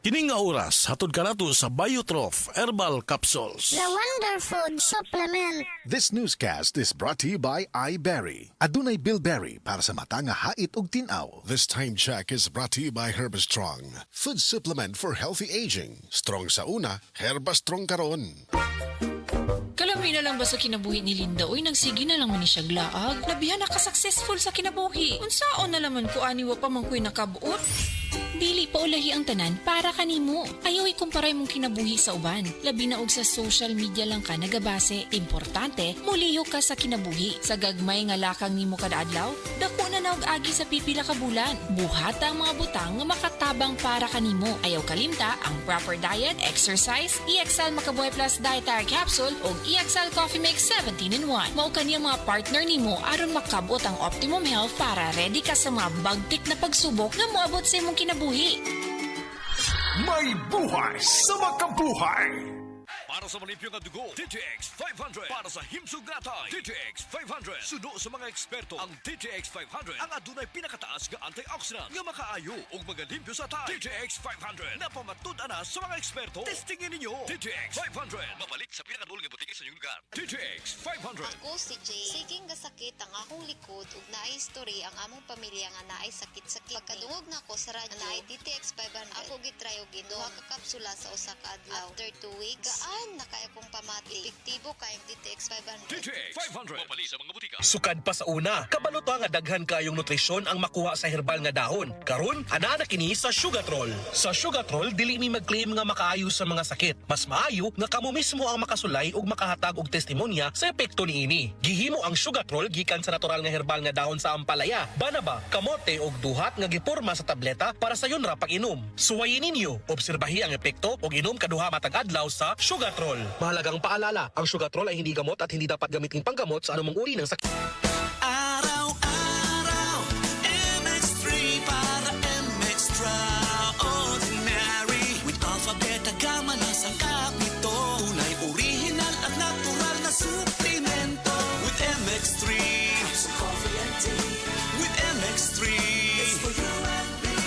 Kining nga oras, hatod ka nato sa Biotrof Herbal Capsules. The Wonder Food Supplement. This newscast is brought to you by iBerry. Adunay bilberry para sa mata nga hait ug tinaw. This time check is brought to you by Herbastrong, food supplement for healthy aging. Strong sa una, Herbastrong karon. Kalami na lang ba sa kinabuhi ni Linda? Uy, nagsige na lang man ni siya glaag. Nabihan na ka-successful sa kinabuhi. Unsaon na laman ko aniwa pa man ko'y nakabuot. Dili pa ulahi ang tanan para kanimo. Ayaw ikumparay mong kinabuhi sa uban. Labi na og sa social media lang ka nagabase. Importante, muliyo ka sa kinabuhi. Sa gagmay nga lakang nimo kada adlaw, dako na naog agi sa pipila ka bulan. Buhata ang mga butang nga makatabang para kanimo. Ayaw kalimta ang proper diet, exercise, EXL Makabuhay Plus Dietary Capsule o EXL Coffee Mix 17-in-1. Mao kaniyang mga partner nimo aron makabot ang optimum health para ready ka sa mga bagtik na pagsubok nga moabot sa imong kinabuhi. May buhay sa makabuhay! Para sa malimpyo nga dugo, DTX 500. Para sa himsog natay, DTX 500. Sudo sa mga eksperto, ang DTX 500 ang adunay pinakataas nga antioxidant nga makaayo ug magalimpyo sa tay. DTX 500 napamatud-an na sa mga eksperto. Testingin ninyo. DTX 500 mabalik sa pinakadulong nga butiki sa inyong lugar. DTX 500. Ako si Jay. Siging gasakit ang akong likod ug naay history ang among pamilya nga naay sakit-sakit. Pagkadungog na ko sa radyo, naay DTX 500. Ako gitry og duha ka kapsula sa usa ka adlaw. After 2 weeks, gaan na kaya kong pamati. Epektibo kayong DTX 500. DTX 500 mabalik sa mga butika. Sukad pa sa una, kabalo nga daghan kayong nutrisyon ang makuha sa herbal nga dahon. Karon, ana na kini sa Sugatrol. Sa Sugatrol, dili mi mag-claim nga makaayo sa mga sakit. Mas maayo nga kamo mismo ang makasulay ug makahatag og testimonya sa epekto niini. Gihimo ang Sugatrol gikan sa natural nga herbal nga dahon sa ampalaya, banaba, kamote ug duhat nga giporma sa tableta para sa yun ra pag-inom. Suwayin ninyo, obserbahi ang epekto ug inom kaduha matag adlaw sa Sugatrol. Mahalagang paalala, ang Sugatrol ay hindi gamot at hindi dapat gamitin panggamot sa anumang uri ng sakit. Araw-araw, MX3 para MX-Traordinary. With alphabet, agama na sangkap nito. Tunay, original at natural na suplemento. With MX3, sa coffee and tea. With MX3, it's for you and me.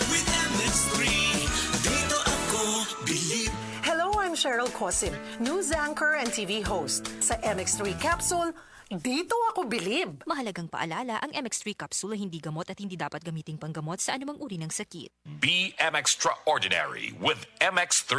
With MX3, dito ako believe. Hello, I'm Cheryl Cosim, news anchor and TV host. Sa MX3 Capsule, dito ako bilib. Mahalagang paalala, ang MX3 capsule ay hindi gamot at hindi dapat gamiting panggamot sa anumang uri ng sakit. BM Extraordinary with MX3.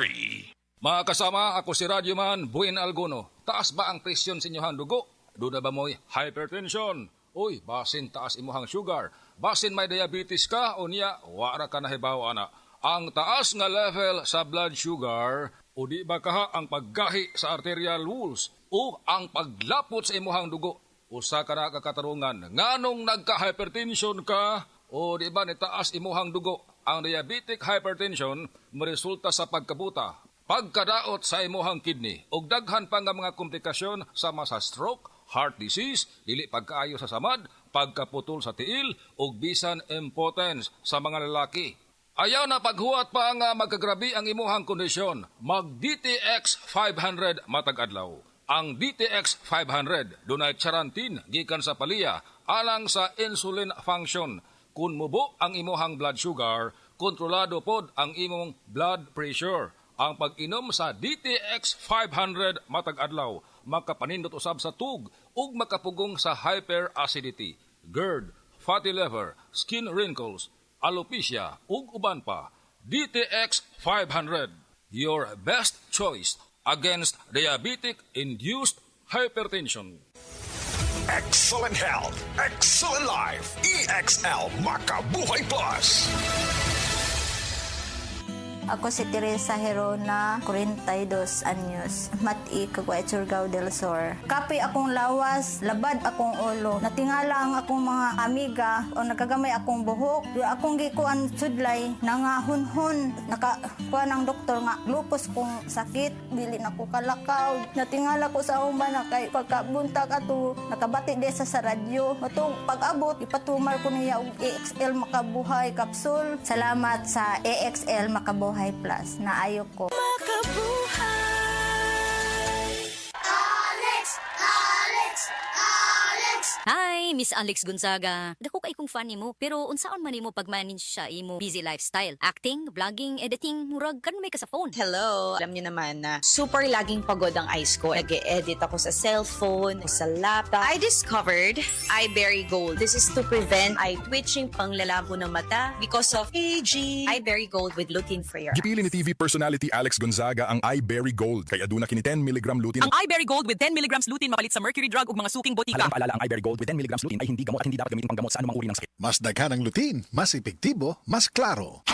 Mga kasama, ako si Radyoman Buin Alguno. Taas ba ang presyon sa inyong dugo? Doon na ba mo'y hypertension? Uy, basin taas imuhang sugar. Basin may diabetes ka o niya, wara ka nahibaw ana. Ang taas nga level sa blood sugar o di ba kaha ang paggahi sa arterial walls o ang paglapot sa imuhang dugo. Usa ka na kakatarungan, nganong nagka-hypertension ka o di ba nitaas imuhang dugo. Ang diabetic hypertension maresulta sa pagkabuta, pagkadaot sa imuhang kidney ug daghan pa nga mga komplikasyon sama sa stroke, heart disease, dili pagkaayo sa samad, pagkaputol sa tiil ug bisan impotence sa mga lalaki. Ayaw na paghuwat pa nga magkagrabi ang imuhang kondisyon. Mag-DTX 500 matag adlaw. Ang DTX 500 dunay charantin gikan sa palya alang sa insulin function. Kun mubo ang imuhang blood sugar, kontrolado pod ang imong blood pressure. Ang pag-inom sa DTX 500 matag adlaw makapanindot usab sa tug ug makapugong sa hyperacidity, GERD, fatty liver, skin wrinkles, alopecia ug uban pa. DTX 500, your best choice against diabetic-induced hypertension. Excellent health, excellent life. EXL Makabuhay Plus. Ako si Teresa Herona, 42 anyos, mati kagway Surigao del Sur. Kapi akong lawas, labad akong ulo. Natingala ang akong mga amiga o nakagamay akong buhok. Yung akong gikuan sudlay, nangahunhon. Nakakuha ng doktor nga, lupus kong sakit, dili na ko kalakaw. Natingala ko sa umban na kay pagkabuntag ato, nakabati desa sa radyo. Matong pag-abot, ipatumar ko niya og EXL Makabuhay Capsule. Salamat sa EXL Makabuhay Plus na ayok ko. Hi, Miss Alex Gonzaga. Dako kay kong kung fan nimo, pero unsaon man nimo pag-manage sa imo busy lifestyle? Acting, vlogging, editing, murag kan may ka sa phone. Hello! Alam niyo naman na super laging pagod ang eyes ko. Nag-e-edit ako sa cellphone, sa laptop. I discovered iBerry Gold. This is to prevent eye twitching, panglalabo ng mata because of aging. iBerry Gold with lutein free. Gipili ni TV personality Alex Gonzaga ang iBerry Gold kay aduna kini 10 mg lutein. Ang iBerry Gold with 10 mg lutein mapalit sa mercury drug ug mga suking botika. Paalala, ang iBerry Gold with 10 mg lutein ay hindi gamot at hindi dapat gamitin panggamot sa anumang uri ng sakit. Mas daghan ang lutein, mas epektibo, mas klaro.